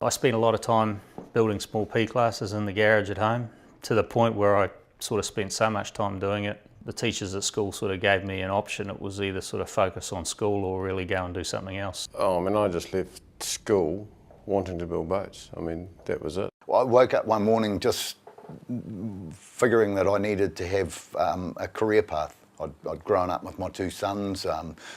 I spent a lot of time building small P classes in the garage at home, to the point where I sort of spent so much time doing it. The teachers at school sort of gave me an option. It was either sort of focus on school or really go and do something else. Oh, I mean, I just left school wanting to build boats. I mean, that was it. I woke up one morning just figuring that I needed to have a career path. I'd grown up with my two sons,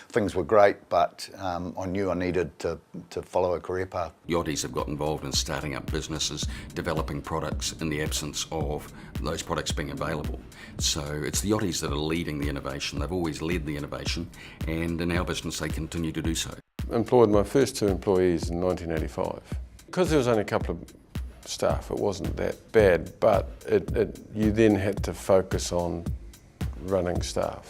things were great, but I knew I needed to follow a career path. Yachties have got involved in starting up businesses, developing products in the absence of those products being available. So it's the Yachties that are leading the innovation. They've always led the innovation, and in our business they continue to do so. Employed my first 2 employees in 1985. Because there was only a couple of staff, it wasn't that bad, but you then had to focus on running staff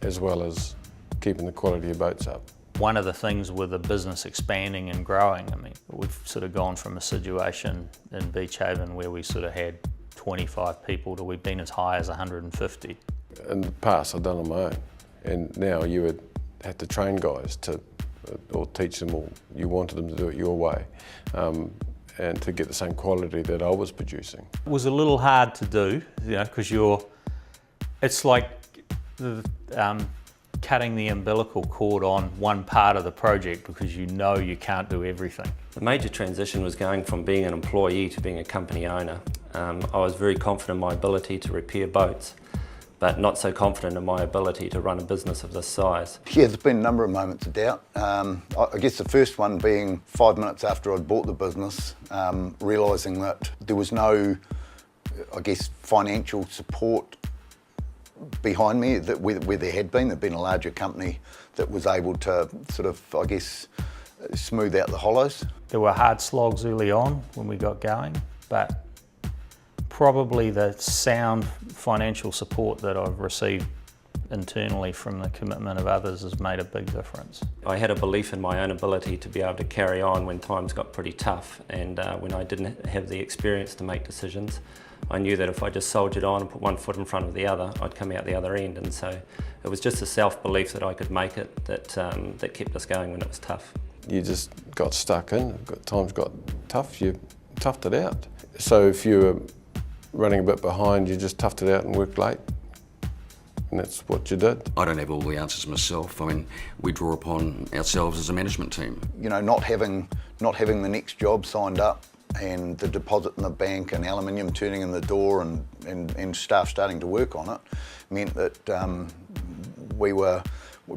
as well as keeping the quality of boats up. One of the things with the business expanding and growing, I mean, we've sort of gone from a situation in Beach Haven where we sort of had 25 people to we've been as high as 150. In the past I'd done on my own, and now you would have to train guys to, or teach them, or you wanted them to do it your way, and to get the same quality that I was producing. It was a little hard to do, you know, because it's like cutting the umbilical cord on one part of the project because you know you can't do everything. The major transition was going from being an employee to being a company owner. I was very confident in my ability to repair boats, but not so confident in my ability to run a business of this size. Yeah, there's been a number of moments of doubt. I guess the first one being 5 minutes after I'd bought the business, realising that there was no, I guess, financial support behind me where there had been. There'd been a larger company that was able to sort of, I guess, smooth out the hollows. There were hard slogs early on when we got going, but probably the sound financial support that I've received internally from the commitment of others has made a big difference. I had a belief in my own ability to be able to carry on when times got pretty tough, and when I didn't have the experience to make decisions. I knew that if I just soldiered on and put one foot in front of the other, I'd come out the other end, and so it was just a self-belief that I could make it that kept us going when it was tough. You just got stuck in, times got tough, you toughed it out. So if you were running a bit behind, you just toughed it out and worked late, and that's what you did. I don't have all the answers myself. I mean, we draw upon ourselves as a management team. You know, not having the next job signed up, and the deposit in the bank and aluminium turning in the door and staff starting to work on it meant that we were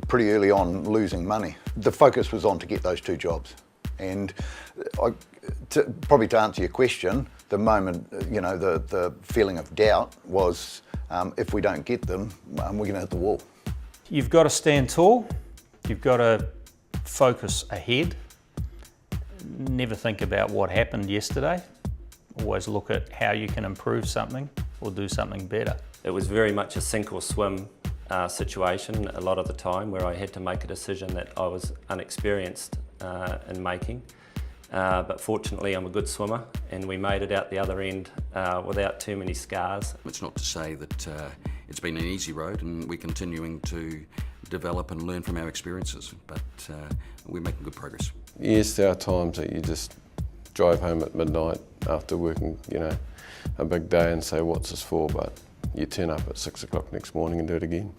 pretty early on losing money. The focus was on to get those 2 jobs, and probably to answer your question, the moment, you know, the feeling of doubt was if we don't get them, we're going to hit the wall. You've got to stand tall, you've got to focus ahead. Never think about what happened yesterday. Always look at how you can improve something or do something better. It was very much a sink or swim situation a lot of the time, where I had to make a decision that I was unexperienced in making. But fortunately I'm a good swimmer, and we made it out the other end without too many scars. It's not to say that it's been an easy road, and we're continuing to develop and learn from our experiences, but we're making good progress. Yes, there are times that you just drive home at midnight after working, you know, a big day and say, what's this for? But you turn up at 6 o'clock next morning and do it again.